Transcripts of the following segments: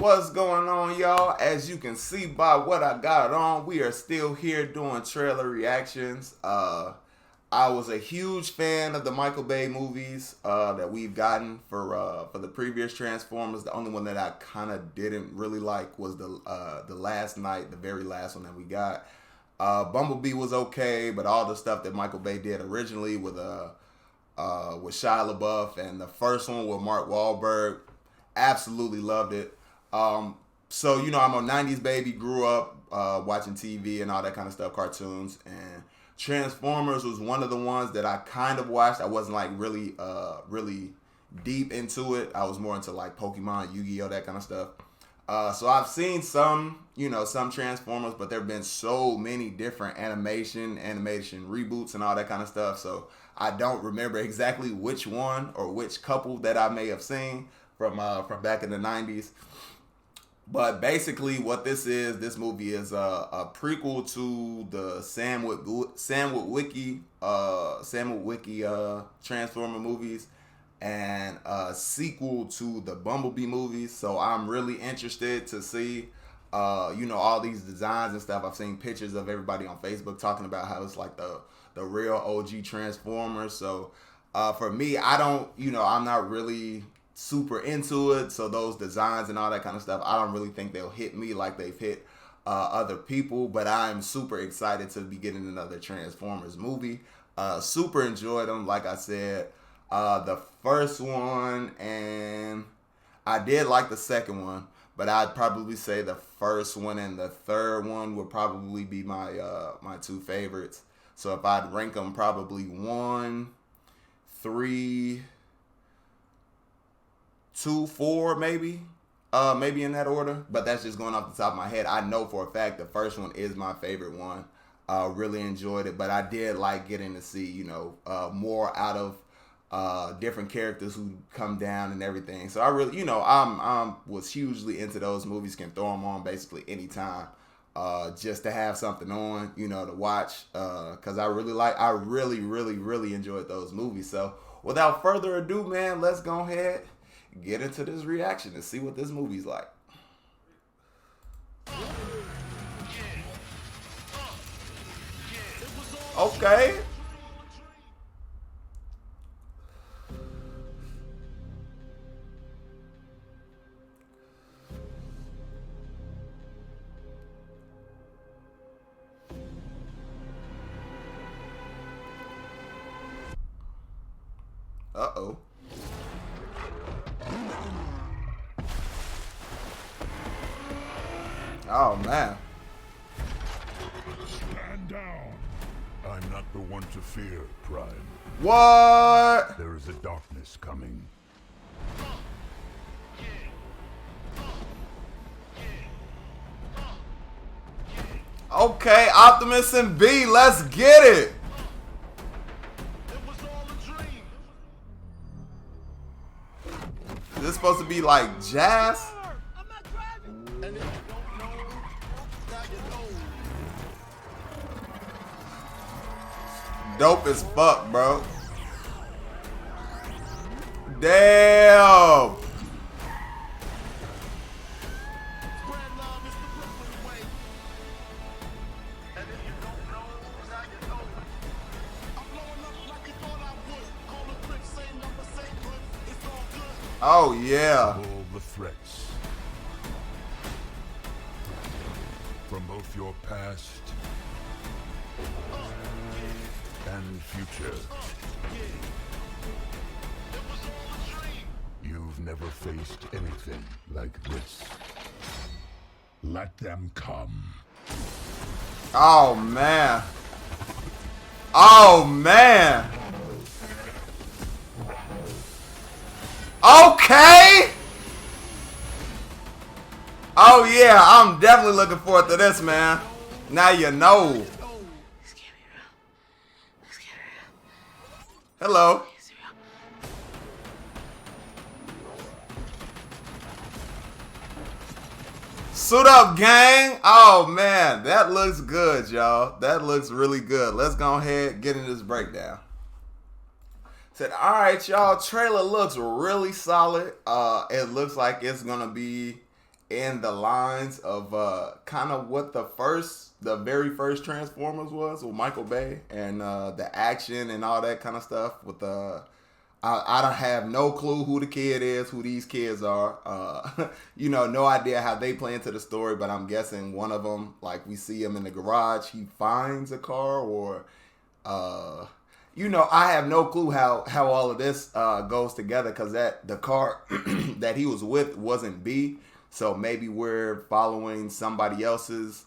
What's going on, y'all? As you can see by what I got on, we are still here doing trailer reactions. I was a huge fan of the Michael Bay movies that we've gotten for the previous Transformers. The only one that I kind of didn't really like was the last night, the very last one that we got. Bumblebee was okay, but all the stuff that Michael Bay did originally with Shia LaBeouf and the first one with Mark Wahlberg, absolutely loved it. So I'm a '90s baby, grew up watching TV and all that kind of stuff, cartoons, and Transformers was one of the ones that I kind of watched. I wasn't like really deep into it. I was more into like Pokemon, Yu-Gi-Oh, that kind of stuff. So I've seen some Transformers, but there have been so many different animation reboots and all that kind of stuff. So I don't remember exactly which one or which couple that I may have seen from back in the '90s. But basically, what this movie is a prequel to the Sam Witwicky Transformer movies, and a sequel to the Bumblebee movies. So I'm really interested to see, all these designs and stuff. I've seen pictures of everybody on Facebook talking about how it's like the real OG Transformers. So for me, I'm not really super into it, so those designs and all that kind of stuff, I don't really think they'll hit me like they've hit other people, but I'm super excited to be getting another Transformers movie. Super enjoyed them, like I said, the first one, and I did like the second one, but I'd probably say the first one and the third one would probably be my two favorites. So if I'd rank them, probably 1, 3, 2, 4, maybe in that order. But that's just going off the top of my head. I know for a fact the first one is my favorite one. Really enjoyed it, but I did like getting to see more out of different characters who come down and everything. So I really I'm was hugely into those movies. Can throw them on basically anytime, just to have something on to watch, because I really enjoyed those movies. So without further ado, man, let's go ahead, get into this reaction and see what this movie's like. Okay. Uh-oh. Oh, man. Stand down. I'm not the one to fear, Prime. What? There is a darkness coming. Okay, Optimus and B, let's get it. This is supposed to be like jazz? Dope as fuck, bro. Damn. Oh yeah. All the threats from both your past and future. You've never faced anything like this. Let them come. Oh man. Oh man. Okay. Oh yeah, I'm definitely looking forward to this, man. Now you know. Hello. Suit up, gang. Oh man, that looks good, y'all. That looks really good. Let's go ahead and get into this breakdown. Said, all right, y'all. Trailer looks really solid. It looks like it's gonna be in the lines of kind of what the very first Transformers was with Michael Bay and the action and all that kind of stuff. With I don't have no clue who the kid is, who these kids are. No idea how they play into the story, but I'm guessing one of them, like we see him in the garage, he finds a car or. I have no clue how all of this goes together because the car that he was with wasn't B, so maybe we're following somebody else's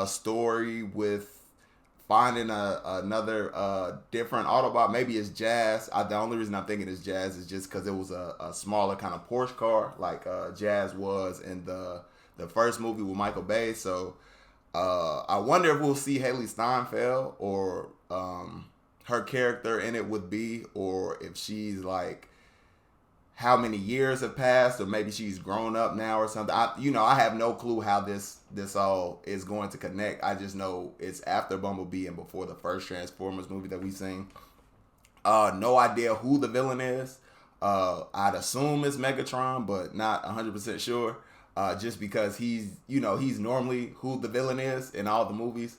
story with finding another different Autobot. Maybe it's Jazz. The only reason I'm thinking it's Jazz is just because it was a smaller kind of Porsche car like Jazz was in the first movie with Michael Bay. So I wonder if we'll see Haley Steinfeld or her character in it would be, or if she's like, how many years have passed, or maybe she's grown up now or something. I have no clue how this all is going to connect. I just know it's after Bumblebee and before the first Transformers movie that we've seen. No idea who the villain is. I'd assume it's Megatron, but not 100% sure. Just because he's normally who the villain is in all the movies.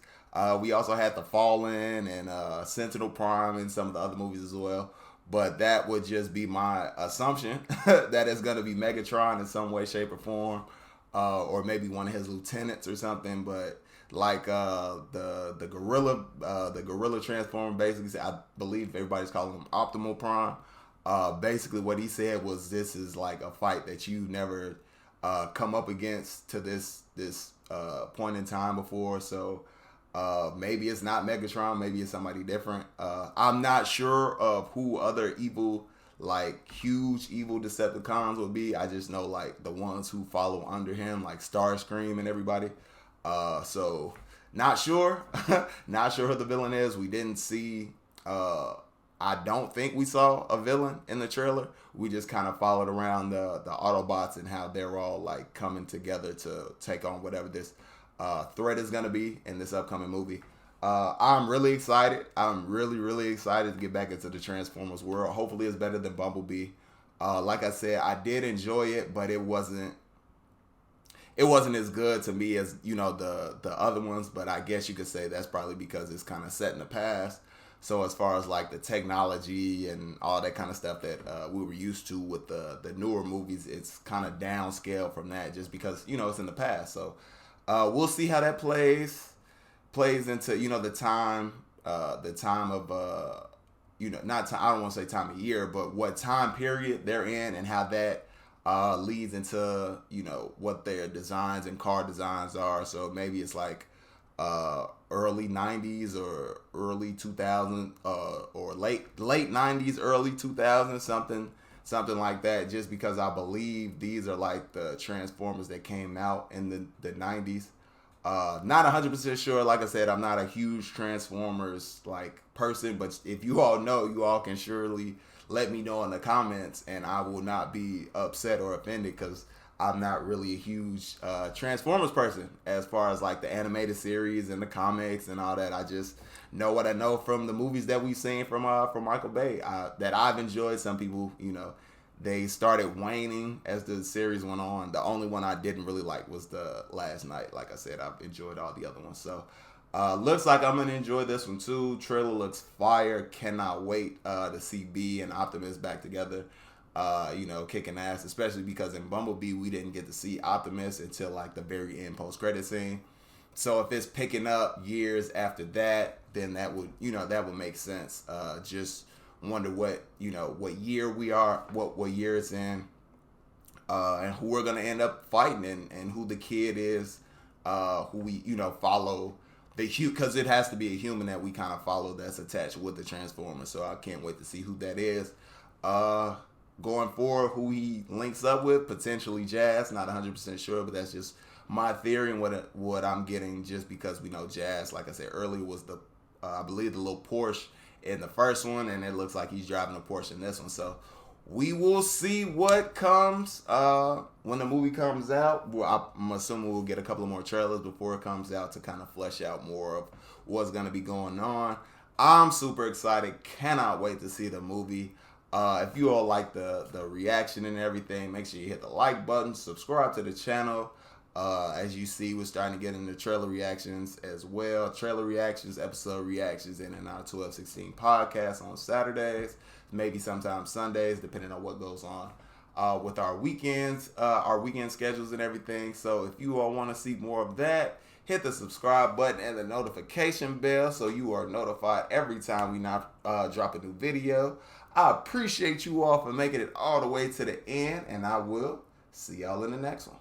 We also had The Fallen and Sentinel Prime in some of the other movies as well. But that would just be my assumption that it's going to be Megatron in some way, shape, or form. Or maybe one of his lieutenants or something. But like the gorilla Transformer, basically, I believe everybody's calling him Optimal Prime. Basically what he said was, this is like a fight that you never come up against to this point in time before. So maybe it's not Megatron, maybe it's somebody different. I'm not sure of who other evil, like huge evil Decepticons would be. I just know like the ones who follow under him, like Starscream and everybody. So not sure. Not sure who the villain is. We didn't see I don't think we saw a villain in the trailer. We just kind of followed around the Autobots and how they're all like coming together to take on whatever this threat is going to be in this upcoming movie. I'm really excited. I'm really, really excited to get back into the Transformers world. Hopefully it's better than Bumblebee. Like I said, I did enjoy it, but it wasn't as good to me as, the other ones. But I guess you could say that's probably because it's kind of set in the past. So as far as like the technology and all that kind of stuff that we were used to with the newer movies, it's kind of downscale from that just because, it's in the past. So we'll see how that plays into, the time of, not time, I don't want to say time of year, but what time period they're in and how that leads into, what their designs and car designs are. So maybe it's like early 90s or early 2000 or late 90s, early 2000s, something like that, just because I believe these are like the Transformers that came out in the 90s. Not 100% sure. Like I said, I'm not a huge Transformers like person, but if you all know, you all can surely let me know in the comments and I will not be upset or offended because I'm not really a huge Transformers person as far as like the animated series and the comics and all that. I just know what I know from the movies that we've seen from Michael Bay that I've enjoyed. Some people, they started waning as the series went on. The only one I didn't really like was The Last Night. Like I said, I've enjoyed all the other ones. So looks like I'm going to enjoy this one too. Trailer looks fire. Cannot wait to see B and Optimus back together. Kicking ass, especially because in Bumblebee we didn't get to see Optimus until like the very end post-credit scene. So if it's picking up years after that, then that would make sense. Just wonder what year we are, what year it's in, and who we're gonna end up fighting and who the kid is, who we follow because it has to be a human that we kind of follow that's attached with the Transformers. So I can't wait to see who that is. Going forward, who he links up with, potentially Jazz, not 100% sure, but that's just my theory and what I'm getting, just because we know Jazz, like I said earlier, was I believe the little Porsche in the first one, and it looks like he's driving a Porsche in this one. So we will see what comes when the movie comes out. I'm assuming we'll get a couple of more trailers before it comes out to kind of flesh out more of what's going to be going on. I'm super excited. Cannot wait to see the movie. If you all like the reaction and everything, make sure you hit the like button, subscribe to the channel. As you see, we're starting to get into trailer reactions as well. Trailer reactions, episode reactions, and in our 12-16 podcast on Saturdays, maybe sometimes Sundays, depending on what goes on with our weekend schedules and everything. So if you all want to see more of that, hit the subscribe button and the notification bell so you are notified every time we drop a new video. I appreciate you all for making it all the way to the end, and I will see y'all in the next one.